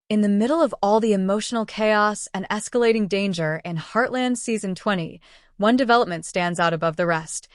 In the middle of all the emotional chaos and escalating danger in Heartland Season 20, one development stands out above the rest: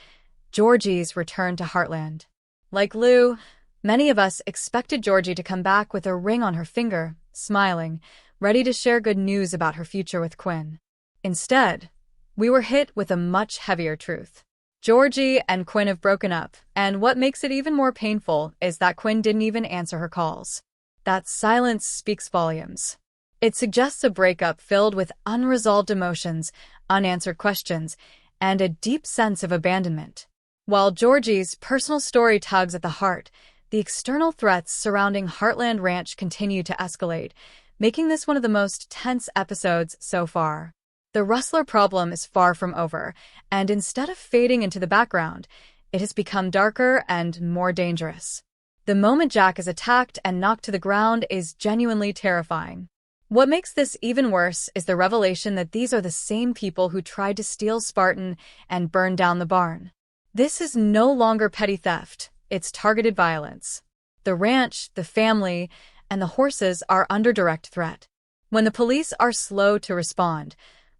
Georgie's return to Heartland. Like Lou, many of us expected Georgie to come back with a ring on her finger, smiling, ready to share good news about her future with Quinn. Instead, we were hit with a much heavier truth. Georgie and Quinn have broken up, and what makes it even more painful is that Quinn didn't even answer her calls. That silence speaks volumes. It suggests a breakup filled with unresolved emotions, unanswered questions, and a deep sense of abandonment. While Georgie's personal story tugs at the heart, the external threats surrounding Heartland Ranch continue to escalate, making this one of the most tense episodes so far. The rustler problem is far from over, and instead of fading into the background, it has become darker and more dangerous. The moment Jack is attacked and knocked to the ground is genuinely terrifying. What makes this even worse is the revelation that these are the same people who tried to steal Spartan and burn down the barn. This is no longer petty theft, it's targeted violence. The ranch, the family, and the horses are under direct threat. When the police are slow to respond,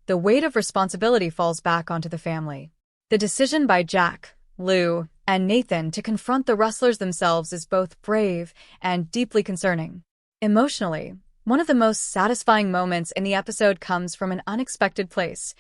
the weight of responsibility falls back onto the family. The decision by Jack, Lou, and Nathan to confront the rustlers themselves is both brave and deeply concerning. Emotionally, one of the most satisfying moments in the episode comes from an unexpected place.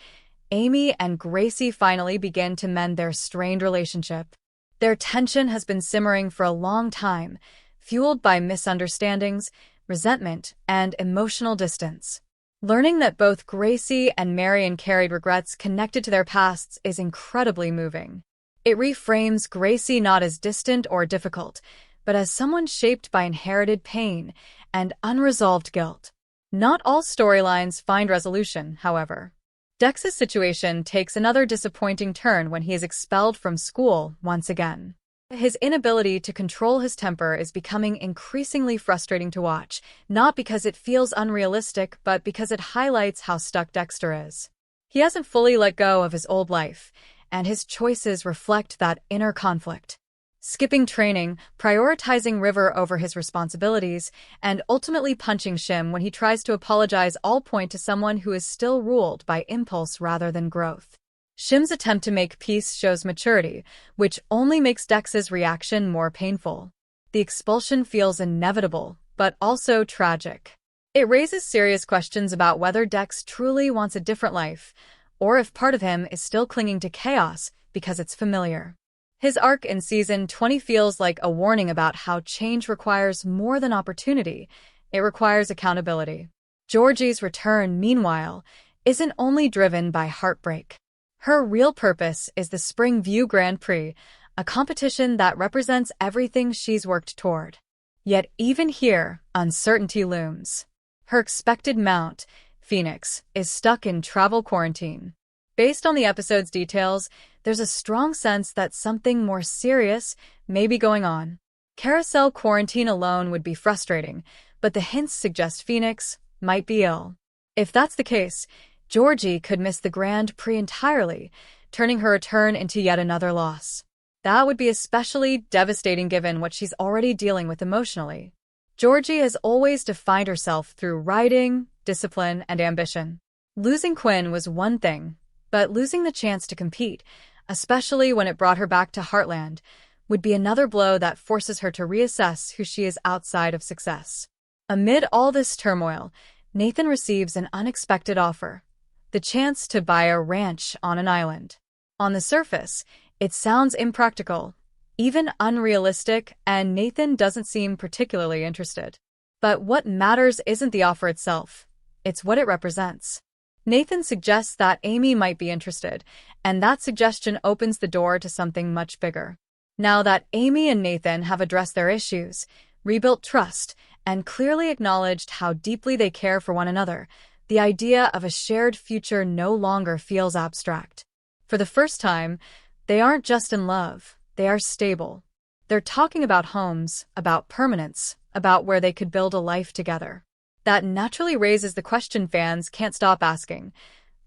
Amy and Gracie finally begin to mend their strained relationship. Their tension has been simmering for a long time, fueled by misunderstandings, resentment, and emotional distance. Learning that both Gracie and Marion carried regrets connected to their pasts is incredibly moving. It reframes Gracie not as distant or difficult, but as someone shaped by inherited pain and unresolved guilt. Not all storylines find resolution, however. Dex's situation takes another disappointing turn when he is expelled from school once again. His inability to control his temper is becoming increasingly frustrating to watch, not because it feels unrealistic, but because it highlights how stuck Dexter is. He hasn't fully let go of his old life, and his choices reflect that inner conflict. Skipping training, prioritizing River over his responsibilities, and ultimately punching Shim when he tries to apologize all point to someone who is still ruled by impulse rather than growth. Shim's attempt to make peace shows maturity, which only makes Dex's reaction more painful. The expulsion feels inevitable, but also tragic. It raises serious questions about whether Dex truly wants a different life, or if part of him is still clinging to chaos because it's familiar. His arc in Season 20 feels like a warning about how change requires more than opportunity. It requires accountability. Georgie's return, meanwhile, isn't only driven by heartbreak. Her real purpose is the Spring View Grand Prix, a competition that represents everything she's worked toward. Yet even here, uncertainty looms. Her expected mount, Phoenix, is stuck in travel quarantine. Based on the episode's details, there's a strong sense that something more serious may be going on. Carousel quarantine alone would be frustrating, but the hints suggest Phoenix might be ill. If that's the case, Georgie could miss the Grand Prix entirely, turning her return into yet another loss. That would be especially devastating given what she's already dealing with emotionally. Georgie has always defined herself through riding, discipline, and ambition. Losing Quinn was one thing, but losing the chance to compete, especially when it brought her back to Heartland, would be another blow that forces her to reassess who she is outside of success. Amid all this turmoil, Nathan receives an unexpected offer: the chance to buy a ranch on an island. On the surface, it sounds impractical, even unrealistic, and Nathan doesn't seem particularly interested. But what matters isn't the offer itself, it's what it represents. Nathan suggests that Amy might be interested, and that suggestion opens the door to something much bigger. Now that Amy and Nathan have addressed their issues, rebuilt trust, and clearly acknowledged how deeply they care for one another, the idea of a shared future no longer feels abstract. For the first time, they aren't just in love, they are stable. They're talking about homes, about permanence, about where they could build a life together. That naturally raises the question fans can't stop asking: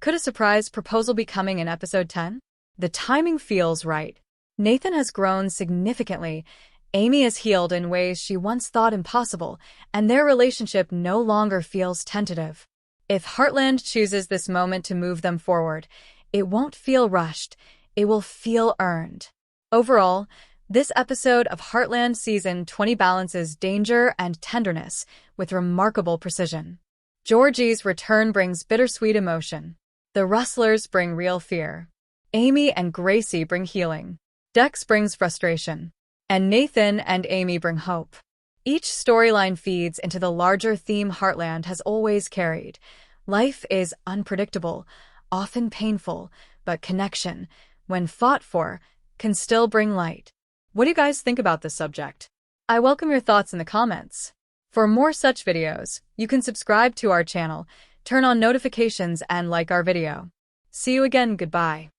could a surprise proposal be coming in episode 10? The timing feels right. Nathan has grown significantly. Amy is healed in ways she once thought impossible, and their relationship no longer feels tentative. If Heartland chooses this moment to move them forward, it won't feel rushed, it will feel earned. Overall, this episode of Heartland Season 20 balances danger and tenderness with remarkable precision. Georgie's return brings bittersweet emotion. The rustlers bring real fear. Amy and Gracie bring healing. Dex brings frustration. And Nathan and Amy bring hope. Each storyline feeds into the larger theme Heartland has always carried. Life is unpredictable, often painful, but connection, when fought for, can still bring light. What do you guys think about this subject? I welcome your thoughts in the comments. For more such videos, you can subscribe to our channel, turn on notifications, and like our video. See you again. Goodbye.